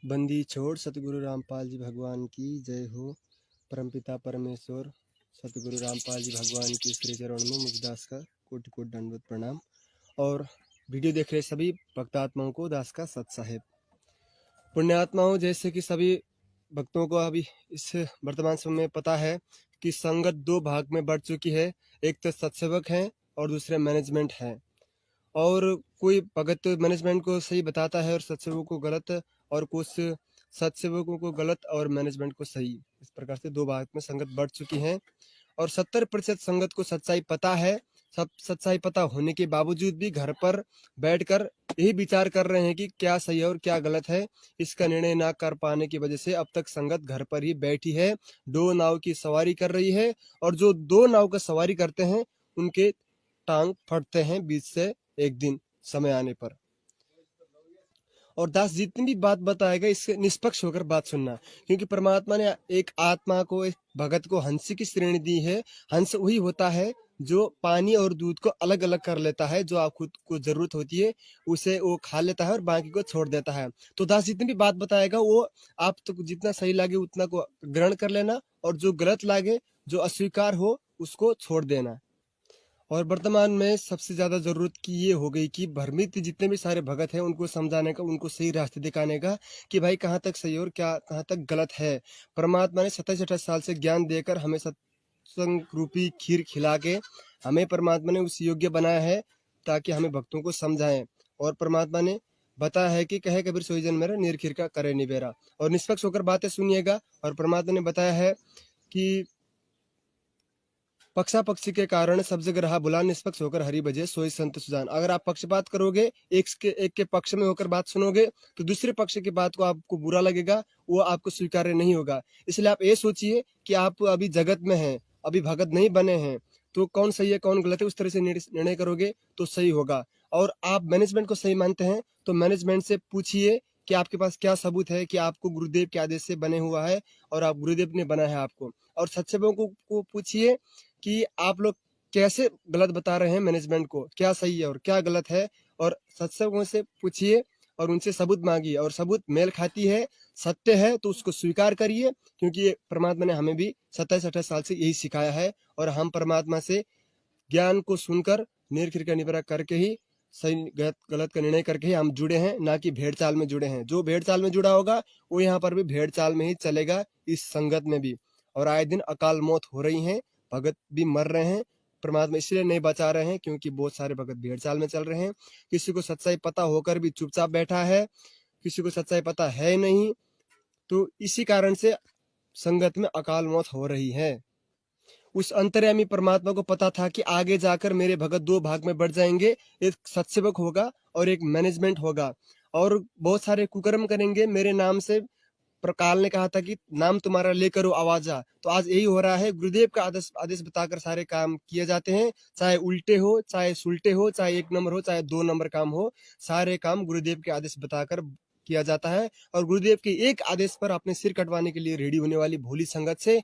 बंदी छोड़ सतगुरु रामपाल जी भगवान की जय हो। परमपिता परमेश्वर सतगुरु रामपाल जी भगवान के श्री चरण में मुझ दास का कोटि कोटि दंडवत प्रणाम। और वीडियो देख रहे सभी भक्तात्माओं को दास का सत साहेब। पुण्यात्माओं, जैसे कि सभी भक्तों को अभी इस वर्तमान समय में पता है कि संगत दो भाग में बढ़ चुकी है। एक तो सत्सेवक है और दूसरे मैनेजमेंट है। और कोई भगत मैनेजमेंट को सही बताता है और सत्सेवकों को गलत, और कुछ सत्सेवकों को गलत और मैनेजमेंट को सही। इस प्रकार से दो भाग में संगत बढ़ चुकी है और 70% संगत को सच्चाई पता है। सब सच्चाई पता होने के बावजूद भी घर पर बैठकर यही विचार कर रहे हैं कि क्या सही है और क्या गलत है। इसका निर्णय ना कर पाने की वजह से अब तक संगत घर पर ही बैठी है, दो नाव की सवारी कर रही है। और जो दो नाव का सवारी करते हैं उनके टांग फटते हैं बीच से एक दिन समय आने पर। और दास जितनी भी बात बताएगा इससे निष्पक्ष होकर बात सुनना, क्योंकि परमात्मा ने एक आत्मा को, एक भगत को हंस की श्रेणी दी है। हंस वही होता है जो पानी और दूध को अलग अलग कर लेता है। जो आप खुद को जरूरत होती है उसे वो खा लेता है और बाकी को छोड़ देता है। तो दास जितनी भी बात बताएगा वो आप तो जितना सही लगे उतना को ग्रहण कर लेना, और जो गलत लगे, जो अस्वीकार हो, उसको छोड़ देना। और वर्तमान में सबसे ज्यादा जरूरत की ये हो गई कि भ्रमित जितने भी सारे भगत हैं उनको समझाने का, उनको सही रास्ते दिखाने का कि भाई कहाँ तक सही और क्या कहाँ तक गलत है। परमात्मा ने 27-28 साल से ज्ञान देकर हमें सत्संग रूपी खीर खिला के हमें परमात्मा ने उस योग्य बनाया है ताकि हमें भक्तों को समझाएं। और परमात्मा ने बताया है कि कहे कबीर सोई जन मेरा निर्खीर का करे निबेरा। और निष्पक्ष होकर बातें सुनिएगा। और परमात्मा ने बताया है कि पक्षा पक्षी के कारण सब जगह रहा बुला, निष्पक्ष होकर हरि भजे सोई संत सुजान। अगर आप पक्षपात करोगे, एक के पक्ष में होकर बात सुनोगे, तो दूसरे पक्ष की बात को आपको बुरा लगेगा, वो आपको स्वीकार्य नहीं होगा। इसलिए आप ये सोचिए कि आप अभी जगत में हैं, अभी भगत नहीं बने हैं, तो कौन सही है कौन गलत है उस तरह से निर्णय करोगे तो सही होगा। और आप मैनेजमेंट को सही मानते हैं तो मैनेजमेंट से पूछिए कि आपके पास क्या सबूत है कि आपको गुरुदेव के आदेश से बने हुआ है और आप गुरुदेव ने बनाया है आपको। और सत्सेवकों को पूछिए कि आप लोग कैसे गलत बता रहे हैं मैनेजमेंट को, क्या सही है और क्या गलत है। और सत्संगों से पूछिए और उनसे सबूत मांगिए, और सबूत मेल खाती है, सत्य है तो उसको स्वीकार करिए, क्योंकि ये परमात्मा ने हमें भी 27-28 साल से यही सिखाया है। और हम परमात्मा से ज्ञान को सुनकर निर्खीर का निबेरा करके ही सही गलत गलत का निर्णय करके ही हम जुड़े हैं, ना कि भेड़ चाल में जुड़े हैं। जो भेड़ चाल में जुड़ा होगा वो यहाँ पर भी भेड़ चाल में ही चलेगा, इस संगत में भी। और आए दिन अकाल मौत हो रही है, भगत भी मर रहे हैं। परमात्मा इसलिए नहीं बचा रहे हैं क्योंकि बहुत सारे भगत भेड़ चाल में चल रहे हैं। किसी को सच्चाई पता होकर भी चुपचाप बैठा है, किसी को सच्चाई पता है नहीं, तो इसी कारण से संगत में अकाल मौत हो रही है। उस अंतर्यामी परमात्मा को पता था कि आगे जाकर मेरे भगत दो भाग में बढ़ जाएंगे, एक सत्सेवक होगा और एक मैनेजमेंट होगा। और बहुत सारे कुकर्म करेंगे मेरे नाम से। प्रकाल ने कहा था कि नाम तुम्हारा लेकर वो आवाजा, तो आज यही हो रहा है। गुरुदेव का आदेश आदेश बताकर सारे काम किए जाते हैं, चाहे उल्टे हो, चाहे सुलटे हो, चाहे 1 नंबर हो, चाहे 2 नंबर काम हो, सारे काम गुरुदेव के आदेश बताकर किया जाता है। और गुरुदेव के एक आदेश पर अपने सिर कटवाने के लिए रेडी होने वाली भोली संगत से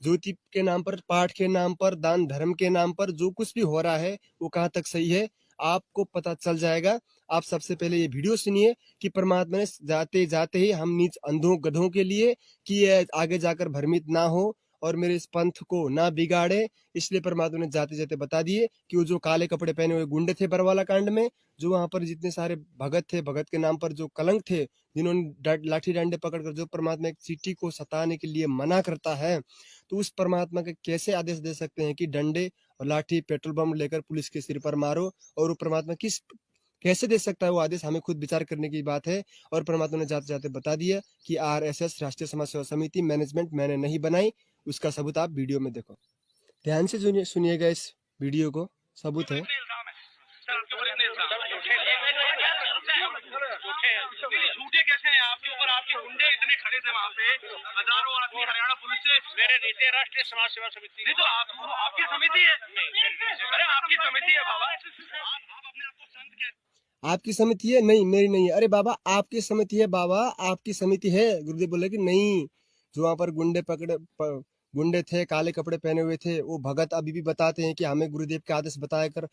ज्योति के नाम पर, पाठ के नाम पर, दान धर्म के नाम पर जो कुछ भी हो रहा है वो कहाँ तक सही है आपको पता चल जाएगा। आप सबसे पहले ये वीडियो सुनिए कि परमात्मा ने जाते जाते ही हम नीच अंधों गधों के लिए कि ये आगे जाकर भ्रमित ना हो और मेरे इस पंथ को ना बिगाड़े, इसलिए परमात्मा ने जाते जाते बता दिए कि वो जो काले कपड़े पहने हुए गुंडे थे बरवाला कांड में, जो वहां पर जितने सारे भगत थे, भगत के नाम पर जो कलंक थे, जिन्होंने लाठी डंडे पकड़कर जो परमात्मा एक चीटी को सताने के लिए मना करता है, तो उस परमात्मा के कैसे आदेश दे सकते हैं कि डंडे और लाठी पेट्रोल बम लेकर पुलिस के सिर पर मारो। और वो परमात्मा किस कैसे दे सकता है वो आदेश, हमें खुद विचार करने की बात है। और परमात्मा ने जाते जाते बता दिया कि RSS राष्ट्रीय समाज सेवा समिति मैनेजमेंट मैंने नहीं बनाई, उसका सबूत आप वीडियो में देखो। ध्यान से सुनिएगा इस वीडियो को, सबूत है। झूठे कैसे हैं आपके ऊपर? आपके गुंडे इतने खड़े थे वहाँ पे, हजारों आदमी हरियाणा पुलिस से मेरे नीचे राष्ट्रीय समाज सेवा समिति। नहीं तो आपकी समिति है? अरे आपकी समिति है बाबा, आप अपने आप को संत कहते। आपकी समिति है? नहीं मेरी नहीं है। अरे बाबा आपकी समिति है, बाबा आपकी समिति है। गुरुदेव बोले कि नहीं, जो वहां पर गुंडे गुंडे थे, काले कपड़े पहने हुए थे। वो भगत अभी भी बताते हैं कि हमें गुरुदेव के आदेश बताकर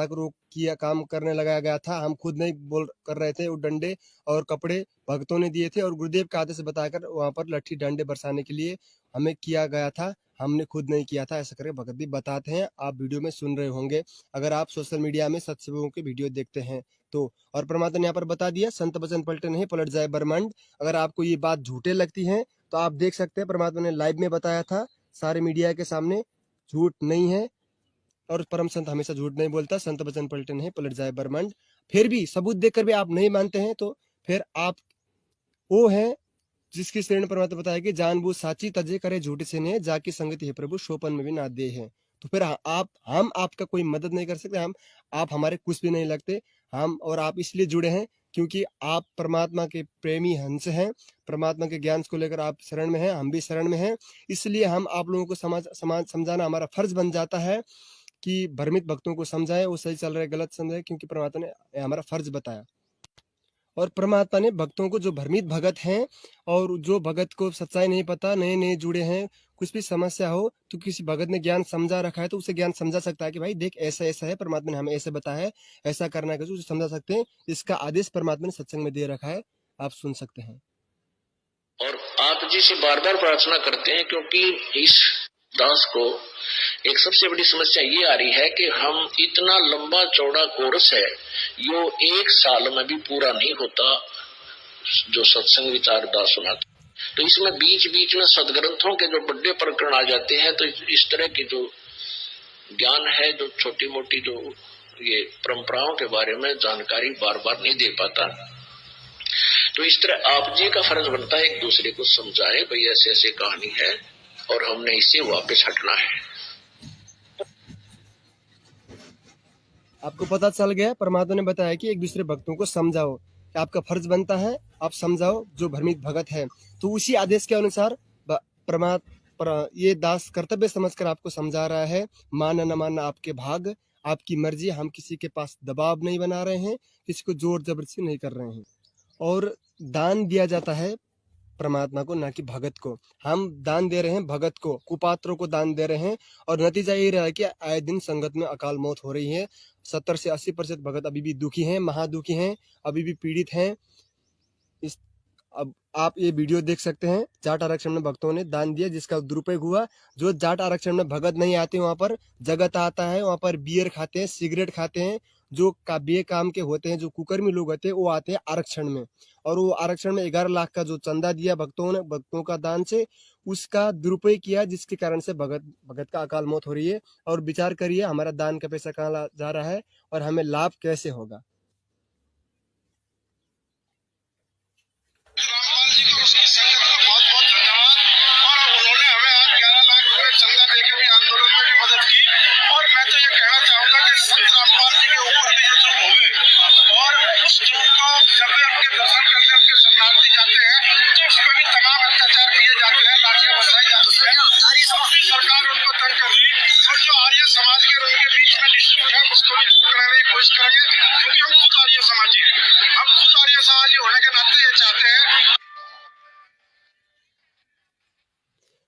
वो किया काम करने लगाया गया था। हम खुद नहीं बोल कर रहे थे। वो डंडे और कपड़े भक्तों ने दिए थे और गुरुदेव का आदेश बताकर वहाँ पर लट्ठी डंडे बरसाने के लिए हमें किया गया था। हमने खुद नहीं किया था, ऐसा करके भगत भी बताते हैं। आप वीडियो में सुन रहे होंगे अगर आप सोशल मीडिया में सत्संगों के वीडियो देखते हैं तो। और परमात्मा ने यहाँ पर बता दिया, संत वचन पलटे नहीं पलट जाए ब्रह्मांड। अगर आपको ये बात झूठे लगती है तो आप देख सकते हैं, परमात्मा ने लाइव में बताया था सारे मीडिया के सामने, झूठ नहीं है। और परम संत हमेशा झूठ नहीं बोलता, संत वचन पलटे नहीं पलट जाए ब्रह्मांड। फिर भी सबूत देखकर भी आप नहीं मानते हैं तो फिर आप वो है जिसकी श्रेणी में परमात्मा बताया कि जानबूझ साची तजे करे झूठे से ने जाकी संगति है प्रभु शोपन में भी ना दे है। तो फिर हम आपका कोई मदद नहीं कर सकते, आप हमारे कुछ भी नहीं लगते। हम और आप इसलिए जुड़े हैं क्योंकि आप परमात्मा के प्रेमी हंस हैं, परमात्मा के ज्ञान को लेकर आप शरण में हैं, हम भी शरण में हैं। इसलिए हम आप लोगों को समाज समझाना हमारा फर्ज बन जाता है कि भ्रमित भक्तों को समझाए, वो सही चल रहे गलत समझाए, क्योंकि परमात्मा ने हमारा फर्ज बताया। और परमात्मा ने भक्तों को, जो भ्रमित भगत हैं और जो भगत को सच्चाई नहीं पता, नए नए जुड़े हैं, कुछ भी समस्या हो तो किसी भगत ने ज्ञान समझा रखा है तो उसे ज्ञान समझा सकता है कि भाई देख ऐसा ऐसा है, परमात्मा ने हमें ऐसे बताया है, ऐसा करना है, उसे समझा सकते हैं। इसका आदेश परमात्मा ने सत्संग में दे रखा है, आप सुन सकते हैं। और आप जी से बार बार प्रार्थना करते हैं क्योंकि इस दास को एक सबसे बड़ी समस्या ये आ रही है कि हम इतना लंबा चौड़ा कोर्स है, यो 1 साल में भी पूरा नहीं होता जो सत्संग विचार दास सुनाते। तो इसमें बीच बीच में सदग्रंथों के जो बड़े प्रकरण आ जाते हैं, तो इस तरह की जो ज्ञान है, जो छोटी मोटी जो ये परंपराओं के बारे में जानकारी बार बार नहीं दे पाता। तो इस तरह आप जी का फर्ज बनता है एक दूसरे को समझाए, भाई ऐसे ऐसे कहानी है और हमने इससे वापस हटना है। आपको पता चल गया, परमात्मा ने बताया कि एक दूसरे भक्तों को समझाओ, कि आपका फर्ज बनता है आप समझाओ जो भ्रमित भगत है। तो उसी आदेश के अनुसार ये दास कर्तव्य समझकर आपको समझा रहा है। मानना न मानना आपके भाग, आपकी मर्जी। हम किसी के पास दबाव नहीं बना रहे हैं, किसी को जोर जबरदस्ती नहीं कर रहे हैं। और दान दिया जाता है परमात्मा को, ना कि भगत को। हम दान दे रहे हैं भगत को, कुपात्रों को दान दे रहे हैं। और नतीजा ये रहा है कि आए दिन संगत में अकाल मौत हो रही है। 70 से 80% भगत अभी भी दुखी हैं, महादुखी हैं, अभी भी पीड़ित हैं। अब आप ये वीडियो देख सकते हैं, जाट आरक्षण में भक्तों ने दान दिया जिसका दुरुपयोग हुआ। जो जाट आरक्षण में भगत नहीं आते वहां पर जगत आता है, वहां पर बियर खाते हैं, सिगरेट खाते हैं। जो बे काम के होते हैं, जो कुकर्मी लोग होते हैं, वो आते हैं आरक्षण में। और वो आरक्षण में 11 लाख का जो चंदा दिया भक्तों का दान से, उसका दुरुपयोग किया, जिसके कारण से भगत का अकाल मौत हो रही है। और विचार करिए हमारा दान का पैसा कहाँ जा रहा है और हमें लाभ कैसे होगा।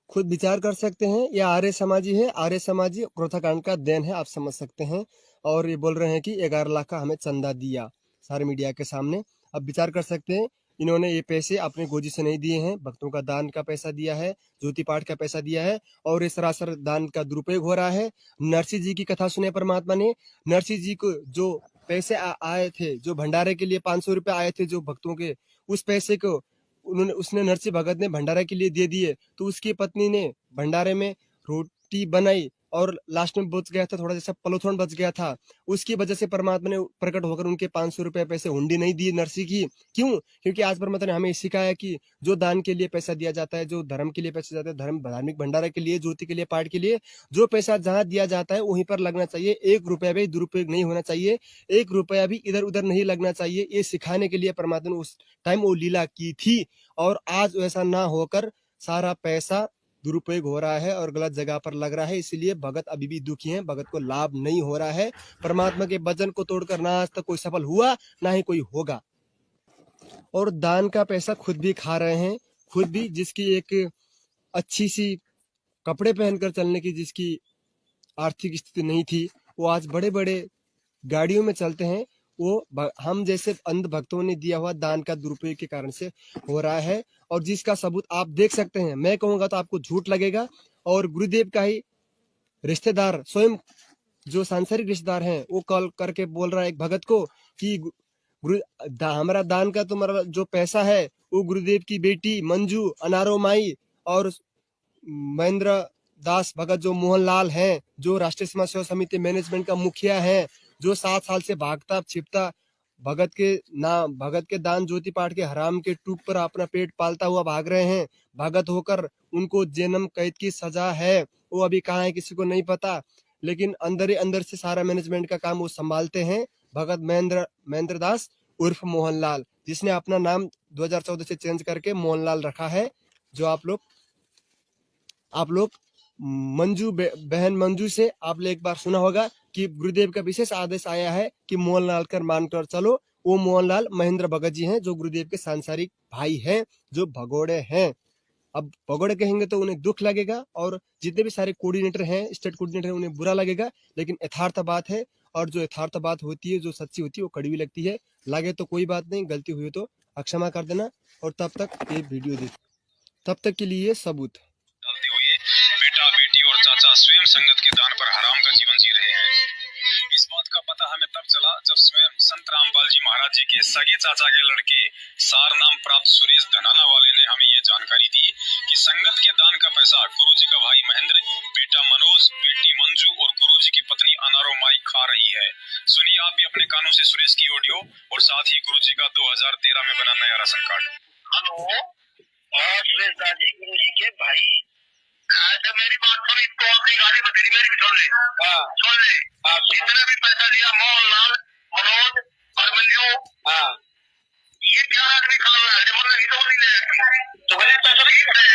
खुद विचार कर सकते हैं, यह आर्य समाजी है। आर्य समाजी क्रोधाकांड का देन है, आप समझ सकते हैं। और ये बोल रहे हैं कि 11 लाख का हमें चंदा दिया सारे मीडिया के सामने। अब विचार कर सकते हैं, इन्होंने ये पैसे अपने गोजी से नहीं दिए हैं, भक्तों का दान का पैसा दिया है, ज्योति पाठ का पैसा दिया है। और ये सरासर दान का दुरुपयोग हो रहा है। नरसिंह जी की कथा सुने परमात्मा ने। नरसिंह जी को जो पैसे आए थे, जो भंडारे के लिए 500 रुपये आए थे जो भक्तों के, उस पैसे को उसने नरसिंह भगत ने भंडारा के लिए दे दिए। तो उसकी पत्नी ने भंडारे में रोटी बनाई और लास्ट में बच गया था, थोड़ा जैसा पलोथन बच गया था। उसकी वजह से परमात्मा ने प्रकट होकर उनके 500 रुपए पैसे हुंडी नहीं दी नरसिंह की। क्यों? क्योंकि आज परमात्मा ने हमें सिखाया कि जो दान के लिए पैसा दिया जाता है, जो धर्म के लिए पैसा जाता है, धार्मिक भंडारा के लिए, ज्योति के लिए, पाठ के लिए, जो पैसा जहाँ दिया जाता है वहीं पर लगना चाहिए। 1 रुपया भी दुरुपयोग नहीं होना चाहिए, 1 रुपया भी इधर उधर नहीं लगना चाहिए। ये सिखाने के लिए परमात्मा ने उस टाइम वो लीला की थी। और आज वैसा ना होकर सारा पैसा दुरुपयोग हो रहा है और गलत जगह पर लग रहा है। इसलिए भगत अभी भी दुखी हैं, भगत को लाभ नहीं हो रहा है। परमात्मा के वचन को तोड़कर ना आज तक कोई सफल हुआ, ना ही कोई होगा। और दान का पैसा खुद भी खा रहे हैं, खुद भी, जिसकी एक अच्छी सी कपड़े पहनकर चलने की जिसकी आर्थिक स्थिति नहीं थी, वो आज बड़े बड़े गाड़ियों में चलते हैं। वो हम जैसे अंध भक्तों ने दिया हुआ दान का दुरुपयोग के कारण से हो रहा है, और जिसका सबूत आप देख सकते हैं। मैं कहूंगा तो आपको झूठ लगेगा, और गुरुदेव का ही रिश्तेदार स्वयं जो सांसारिक रिश्तेदार हैं वो कॉल करके बोल रहा है एक भगत को कि हमारा दान का तुम्हारा जो पैसा है वो गुरुदेव की बेटी मंजू, अनारो माई और महेंद्र दास भगत जो मोहनलाल हैं, जो राष्ट्रीय समाज सेवा समिति मैनेजमेंट का मुखिया है, जो 7 साल से भागता छिपता भगत के दान ज्योति पाठ के हराम के टूक पर अपना पेट पालता हुआ भाग रहे हैं। भगत होकर उनको जन्म कैद की सजा है, वो अभी कहाँ है किसी को नहीं पता, लेकिन अंदर ही अंदर से सारा मैनेजमेंट का काम वो संभालते हैं। भगत महेंद्र दास उर्फ मोहनलाल, जिसने अपना नाम 2014 से चेंज करके मोहनलाल रखा है। जो आप लोग मंजू बहन मंजू से आपने एक बार सुना होगा कि गुरुदेव का विशेष आदेश आया है कि मोहनलाल कर मानकर चलो। वो मोहनलाल महेंद्र भगत जी हैं, जो गुरुदेव के सांसारिक भाई हैं, जो भगोड़े हैं। अब भगोड़े कहेंगे तो उन्हें दुख लगेगा, और जितने भी सारे कोऑर्डिनेटर हैं, स्टेट कोऑर्डिनेटर हैं, उन्हें बुरा लगेगा, लेकिन यथार्थ बात है। और जो यथार्थ बात होती है, जो सच्ची होती है, वो कड़वी लगती है। लगे तो कोई बात नहीं, गलती हुई तो क्षमा कर देना। और तब तक ये वीडियो देख, तब तक के लिए सबूत डालते हुए बेटा, बेटी और चाचा स्वयं संगत के दान पर हराम का जीवन जी रहे हैं। इस बात का पता हमें तब चला जब स्वयं संत रामपाल जी महाराज जी के सगे चाचा के लड़के सार नाम प्राप्त सुरेश धनाना वाले ने हमें ये जानकारी दी कि संगत के दान का पैसा गुरु जी का भाई महेंद्र, बेटा मनोज, बेटी मंजू और गुरु जी की पत्नी अनारो माई खा रही है। सुनिए आप भी अपने कानों से सुरेश की ऑडियो और साथ ही गुरु जी का 2013 में बना नया ration card. Hello, Suresh Das ji, गुरु जी के भाई। अच्छा, मेरी बात सुन, इसको अपनी गाड़ी बतेरी मेरी भी सुन ले। सुन ले, जितना भी पैसा दिया मोहनलाल, मनोज और मंजू, ये 4 आदमी खा रहा है, मतलब ये तो नहीं ले रहे। तुमने पैसा नहीं दिया है,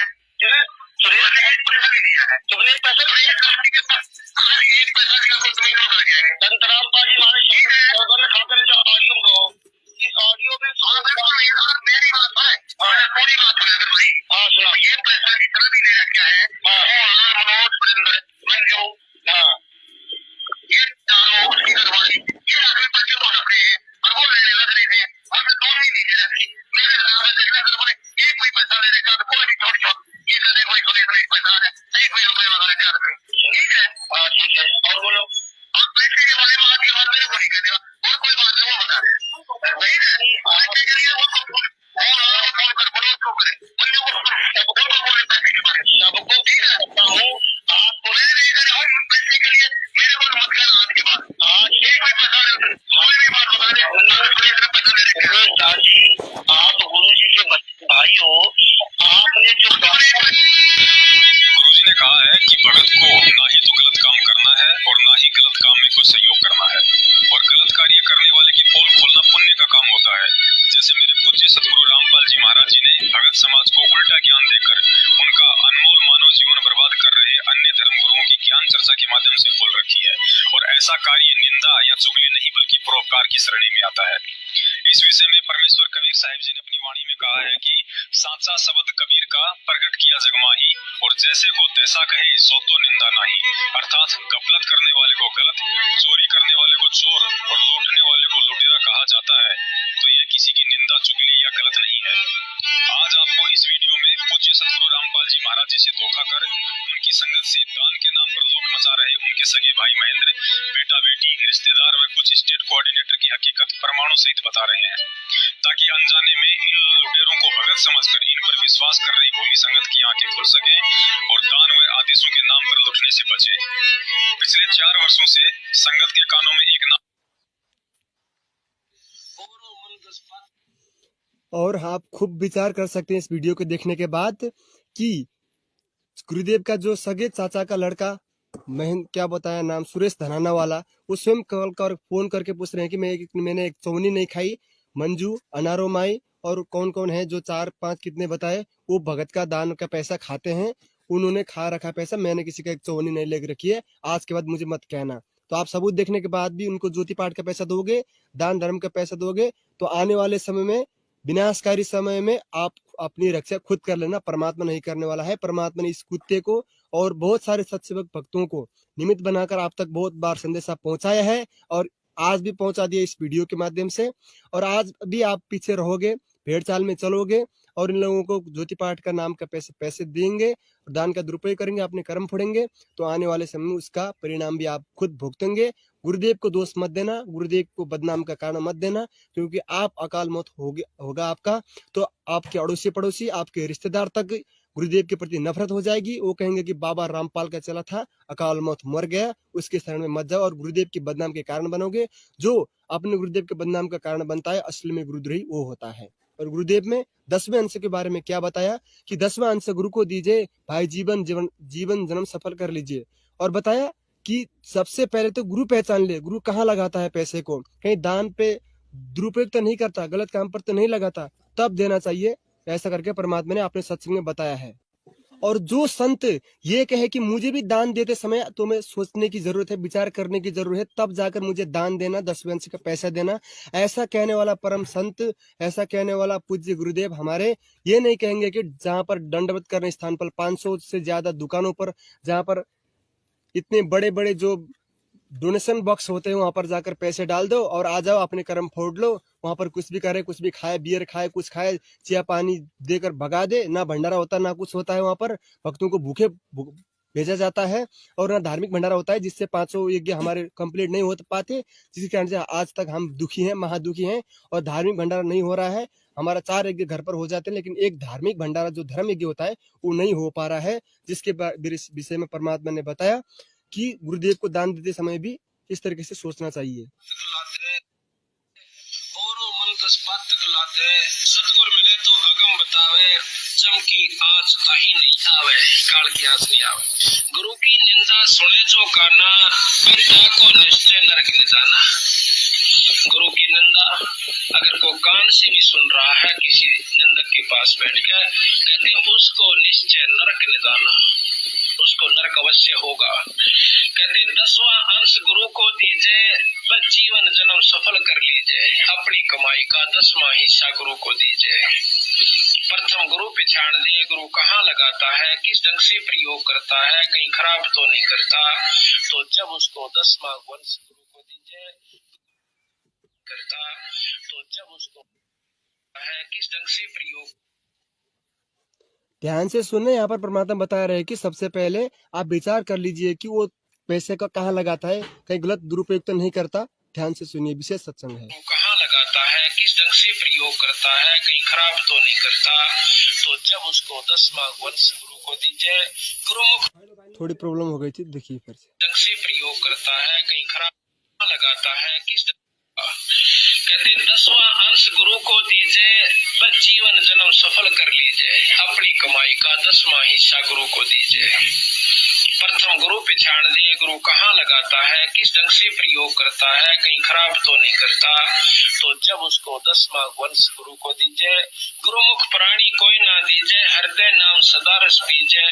सुरेश ने पैसा नहीं दिया है, तुमने पैसा नहीं दिया, एक पैसा दिया तो तुम्हें क्यों कर गया? संत रामपाल जी महाराज ठीक है, खाकर जो ऑडियो को, इस ऑडियो में मेरी बात है, थोड़ी बात है अगर भाई। हाँ सुना, ये पैसा जितना भी ले रखा है, मोहनलाल, मनोज, सुरेंद्र, मंजू, ये चारों उसकी घरवाली, ये आखिर बच्चे को रख रहे हैं और वो लेने लग रहे थे। और मैं दोनों ही नीचे रखी, मेरे घर में देखना घर बोले एक कोई पैसा ले रखा तो कोई भी छोड़ छोड़ ये कर देखो एक पैसा है, एक कोई रुपये वगैरह क्या रखे, ठीक है। हाँ ठीक है, और बोलो, और पैसे के बारे में आपकी बात मेरे को नहीं कहने और कोई बात है वो बता दे नहीं है पैसे के लिए वो फोन कर बोलो क्यों करे सबको बोले पैसे के बारे में सबको ठीक है आपको मैं नहीं कर रहा हूँ पैसे के लिए मेरे को मत कर आज के बाद आज ये कोई पैसा नहीं कोई भी बात बता दे पैसा ले रखे दास जी आप गुरु जी के भाई हो आपने जो गुरु जी ने कहा है कि भगत को ना ही तो गलत काम करना है और ना ही गलत काम में कोई सहयोग करना है, और गलत कार्य करने वाले की पोल खोलना पुण्य का काम होता है। जैसे मेरे पूज्य सतगुरु रामपाल जी महाराज जी ने भगत समाज को उल्टा ज्ञान देकर उनका अनमोल मानव जीवन बर्बाद कर रहे अन्य धर्म गुरुओं की ज्ञान चर्चा के माध्यम से खोल रखी है, और ऐसा कार्य निंदा या चुगली नहीं बल्कि परोपकार की श्रेणी में आता है। इस विषय में परमेश्वर कबीर साहिब जी ने अपनी वाणी में कहा है कि साचा शब्द कबीर का प्रकट किया जगमाही, और जैसे को तैसा कहे सो तो निंदा नहीं। अर्थात गफलत करने वाले को गलत, चोरी करने वाले को चोर और लूटने वाले को लुटेरा कहा जाता है, तो ये किसी की निंदा चुगली या गलत नहीं है। आज आपको इस वीडियो में पूज्य सतगुरु रामपाल जी महाराज जी से धोखा कर उनकी संगत से दान के नाम पर लूट मचा रहे उनके सगे भाई महेंद्र, बेटा बेटी, रिश्तेदार व कुछ स्टेट कोऑर्डिनेटर की हकीकत प्रमाणों सहित बता रहे हैं, ताकि अनजाने में इन लुटेरों को भगत समझकर इन पर विश्वास कर रही भोली संगत की आंखें खुल सके और दान व आदेशों के नाम पर लुटने से बचे। पिछले 4 वर्षों से संगत के कानों में एक नाम और आप खूब विचार कर सकते हैं इस वीडियो को देखने के बाद कि गुरुदेव का जो सगे चाचा का लड़का क्या बताया नाम, सुरेश धनाना वाला, वो स्वयं कॉल कर फोन करके पूछ रहे हैं कि मैंने एक चौनी नहीं खाई, मंजू, अनारो माई और कौन कौन है जो 4-5 कितने बताए वो भगत का दान का पैसा खाते हैं, उन्होंने खा रखा पैसा, मैंने किसी का एक चौनी नहीं ले रखी है, आज के बाद मुझे मत कहना। तो आप सबूत देखने के बाद भी उनको ज्योति पाठ का पैसा दोगे, दान धर्म का पैसा दोगे, तो आने वाले समय में विनाशकारी समय में आप अपनी रक्षा खुद कर लेना, परमात्मा नहीं करने वाला है। परमात्मा ने इस कुत्ते को और बहुत सारे सत्सेवक भक्तों को निमित्त बनाकर आप तक बहुत बार संदेशा पहुंचाया है और आज भी पहुंचा दिया इस वीडियो के माध्यम से। और आज भी आप पीछे रहोगे, भेड़ चाल में चलोगे और इन लोगों को ज्योति पाठ का नाम का पैसे देंगे, दान का दुरुपयोग करेंगे, अपने कर्म फोड़ेंगे, तो आने वाले समय में उसका परिणाम भी आप खुद भुगतेंगे। गुरुदेव को दोष मत देना, गुरुदेव को बदनाम का कारण मत देना, क्योंकि आप अकाल मौत होगा आपका, तो आपके अड़ोसी पड़ोसी, आपके रिश्तेदार तक गुरुदेव के प्रति नफरत हो जाएगी। वो कहेंगे कि बाबा रामपाल का चला था, अकाल मौत मर गया, उसके शरण में मत जाओ और गुरुदेव की बदनाम के कारण बनोगे। जो अपने गुरुदेव के बदनाम का कारण बनता है, असली में गुरुद्रोही वो होता है। और गुरुदेव में 10वें अंश के बारे में क्या बताया कि 10वां अंश गुरु को दीजिए भाई, जीवन जन्म सफल कर लीजिए। और बताया कि सबसे पहले तो गुरु पहचान ले, गुरु कहाँ लगाता है पैसे को, कहीं दान पे दुरुपयोग तो नहीं करता, गलत काम पर तो नहीं लगाता, तब देना चाहिए। ऐसा करके परमात्मा ने अपने सत्संग में बताया है। और जो संत ये कहे कि मुझे भी दान देते समय तुम्हें सोचने की जरूरत है, विचार करने की जरूरत है, तब जाकर मुझे दान देना, 10वें अंश का पैसा देना, ऐसा कहने वाला परम संत, ऐसा कहने वाला पूज्य गुरुदेव हमारे ये नहीं कहेंगे कि जहां पर दंडवत करने स्थान पर 500 से ज्यादा दुकानों पर, जहां पर इतने बड़े बड़े जो डोनेशन बॉक्स होते हैं, वहां पर जाकर पैसे डाल दो और आ जाओ, अपने कर्म फोड़ लो, वहां पर कुछ भी करे, कुछ भी खाए, बियर खाए, कुछ खाए, चिया पानी देकर भगा दे। ना भंडारा होता, ना कुछ होता है, वहां पर भक्तों को भूखे भेजा जाता है और ना धार्मिक भंडारा होता है, जिससे 500 यज्ञ हमारे कंप्लीट नहीं हो पाते, जिसके कारण से आज तक हम दुखी हैं, महादुखी हैं। और धार्मिक भंडारा नहीं हो रहा है, हमारा 4 यज्ञ घर पर हो जाते हैं, लेकिन एक धार्मिक भंडारा जो धर्म यज्ञ होता है वो नहीं हो पा रहा है, जिसके विषय में परमात्मा ने बताया कि गुरुदेव को दान देते समय भी इस तरीके से सोचना चाहिए। सतगुर मिले तो अगम बतावे, चमकी आंच ताही नहीं आवे, काल की आंच नहीं आवे। गुरु की निंदा सुने जो काना, फिर जाको निश्चय नरक निदाना। गुरु की निंदा अगर को कान से भी सुन रहा है किसी निंदक के पास बैठ कर, कहते हैं उसको निश्चय नरक निदाना, उसको नरक अवश्य होगा। कहते 10वां अंश गुरु को दीजिए, बस जीवन जन्म सफल कर लीजिए, अपनी कमाई का 10वां हिस्सा गुरु को दीजिए। प्रथम गुरु पहचान ले, गुरु कहाँ लगाता है, किस ढंग से प्रयोग करता है, कहीं खराब तो नहीं करता, तो जब उसको 10वां वंश गुरु को दीजिए करता, तो जब उसको है किस ढंग से प्रयोग। ध्यान से सुनने, यहाँ पर परमात्मा बता रहे हैं कि सबसे पहले आप विचार कर लीजिए कि वो पैसे का कहाँ लगाता है, कहीं गलत दुरुपयोग तो नहीं करता। ध्यान से सुनिए, विशेष सत्संग है। कहाँ लगाता है, किस ढंग से प्रयोग करता है, कहीं खराब तो नहीं करता, तो जब उसको 10वां वंश गुरु को दीजिए। गुरुमुख थोड़ी प्रॉब्लम हो गई थी, देखिए फिर से। ढंग से प्रयोग करता है, कहीं खराब लगाता है, किस कहते 10वां अंश गुरु को दीजिए, बस जीवन जन्म सफल कर लीजिए, अपनी कमाई का 10वां हिस्सा गुरु को दीजिए। प्रथम गुरु पहचान ले, गुरु कहाँ लगाता है, किस ढंग से प्रयोग करता है, कहीं खराब तो नहीं करता, तो जब उसको 10वां वंश गुरु को दीजिए। गुरुमुख प्राणी कोई ना दीजिए, हृदय नाम सदा रस पीजिए।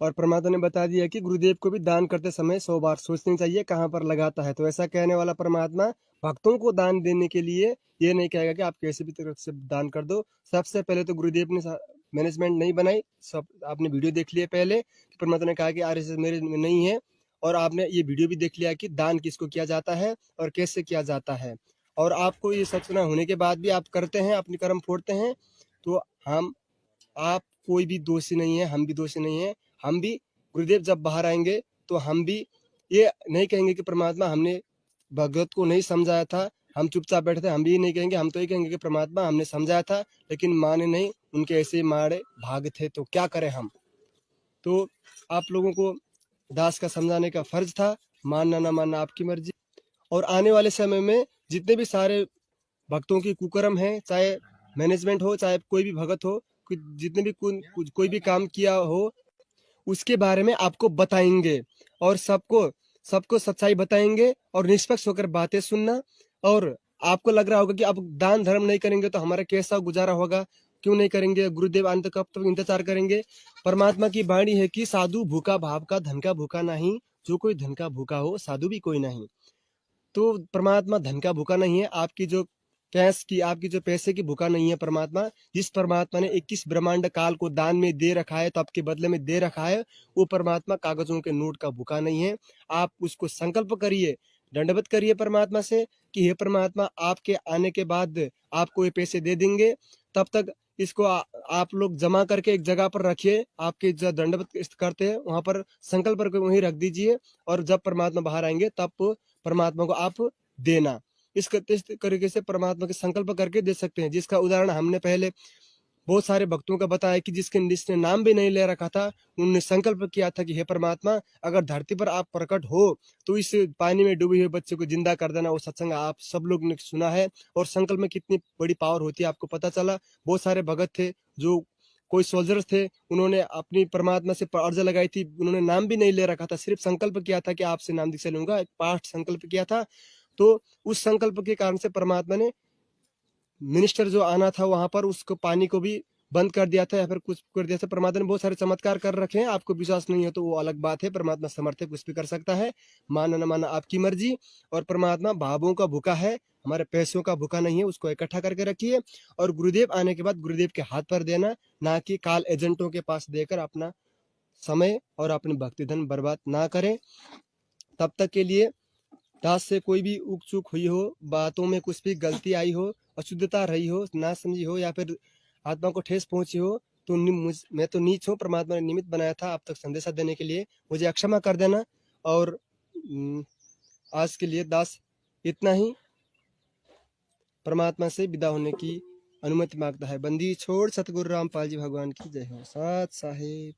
और परमात्मा ने बता दिया कि गुरुदेव को भी दान करते समय 100 बार सोचनी चाहिए कहाँ पर लगाता है। तो ऐसा कहने वाला परमात्मा भक्तों को दान देने के लिए ये नहीं कहेगा कि आप कैसे भी तरह से दान कर दो। सबसे पहले तो गुरुदेव ने मैनेजमेंट नहीं बनाई, सब आपने वीडियो देख लिया पहले कि परमात्मा ने कहा कि RSS मेरे में नहीं है, और आपने ये वीडियो भी देख लिया कि दान किसको किया जाता है और कैसे किया जाता है। और आपको ये सचना होने के बाद भी आप करते हैं, अपने कर्म फोड़ते हैं, तो आप कोई भी दोषी नहीं है, हम भी दोषी नहीं है। हम भी गुरुदेव जब बाहर आएंगे तो हम भी ये नहीं कहेंगे कि परमात्मा हमने भगवत को नहीं समझाया था, हम चुपचाप बैठे थे। हम भी नहीं कहेंगे, हम तो ये कहेंगे कि परमात्मा हमने समझाया था लेकिन माने नहीं, उनके ऐसे मारे भाग थे, तो क्या करें हम। तो आप लोगों को दास का समझाने का फर्ज था, मानना ना मानना आपकी मर्जी। और आने वाले समय में जितने भी सारे भक्तों की कुकर्म है, चाहे मैनेजमेंट हो, चाहे कोई भी भगत हो, जितने भी कोई भी काम किया हो, उसके बारे में आपको बताएंगे और सबको सच्चाई बताएंगे और निष्पक्ष होकर बातें सुनना। और आपको लग रहा होगा कि अब दान धर्म नहीं करेंगे तो हमारा कैसा गुजारा होगा, क्यों नहीं करेंगे, गुरुदेव अंत कब तक इंतजार करेंगे। परमात्मा की वाणी है कि साधु भूखा भाव का, धन का भूखा नहीं, जो कोई धन का भूखा हो साधु भी कोई नहीं। तो परमात्मा धन का भूखा नहीं है, आपकी जो कैश की, आपकी जो पैसे की भूखा नहीं है परमात्मा। जिस परमात्मा ने 21 ब्रह्मांड काल को दान में दे रखा है, तो आपके बदले में दे रखा है, वो परमात्मा कागजों के नोट का भूखा नहीं है। आप उसको संकल्प करिए, दंडवत करिए परमात्मा से कि हे परमात्मा, आपके आने के बाद आपको ये पैसे दे देंगे। तब तक इसको आप लोग जमा करके एक जगह पर रखिए, आपके जो दंडवत करते हैं वहां पर संकल्प करके वहीं रख दीजिए, और जब परमात्मा बाहर आएंगे तब परमात्मा को आप देना। इस तरीके से परमात्मा के संकल्प करके दे सकते हैं, जिसका उदाहरण हमने पहले बहुत सारे भक्तों का बताया कि जिसने नाम भी नहीं ले रखा था, उन्होंने संकल्प किया था कि हे परमात्मा, अगर धरती पर आप प्रकट हो तो इस पानी में डूबे हुए बच्चे को जिंदा कर देना। वो सत्संग आप सब लोग ने सुना है, और संकल्प में कितनी बड़ी पावर होती है आपको पता चला। बहुत सारे भगत थे, जो कोई सोल्जर्स थे, उन्होंने अपनी परमात्मा से अर्ज लगाई थी, उन्होंने नाम भी नहीं ले रखा था, सिर्फ संकल्प किया था कि आपसे नाम दीक्षा लूंगा, एक पाठ संकल्प किया था। तो उस संकल्प के कारण से परमात्मा ने मिनिस्टर जो आना था वहां पर, उसको पानी को भी बंद कर दिया था, या फिर कुछ कर दिया था। परमात्मा ने बहुत सारे चमत्कार कर रखे हैं, आपको विश्वास नहीं है तो वो अलग बात है। परमात्मा समर्थ है, कुछ भी कर सकता है, माना न माना आपकी मर्जी। और परमात्मा भावों का भूखा है, हमारे पैसों का भूखा नहीं है। उसको इकट्ठा करके रखिए, और गुरुदेव आने के बाद गुरुदेव के हाथ पर देना, ना कि काल एजेंटों के पास देकर अपना समय और अपनी भक्ति धन बर्बाद ना करें। तब तक के लिए दास से कोई भी उक चूक हुई हो, बातों में कुछ भी गलती आई हो, अशुद्धता रही हो, ना समझी हो, या फिर आत्मा को ठेस पहुंची हो, तो मैं तो नीच हूँ, परमात्मा ने निमित्त बनाया था आप तक संदेशा देने के लिए, मुझे अक्षमा कर देना। और आज के लिए दास इतना ही परमात्मा से विदा होने की अनुमति मांगता है। बंदी छोड़ सतगुरु रामपाल जी भगवान की जय हो। साथ साहेब।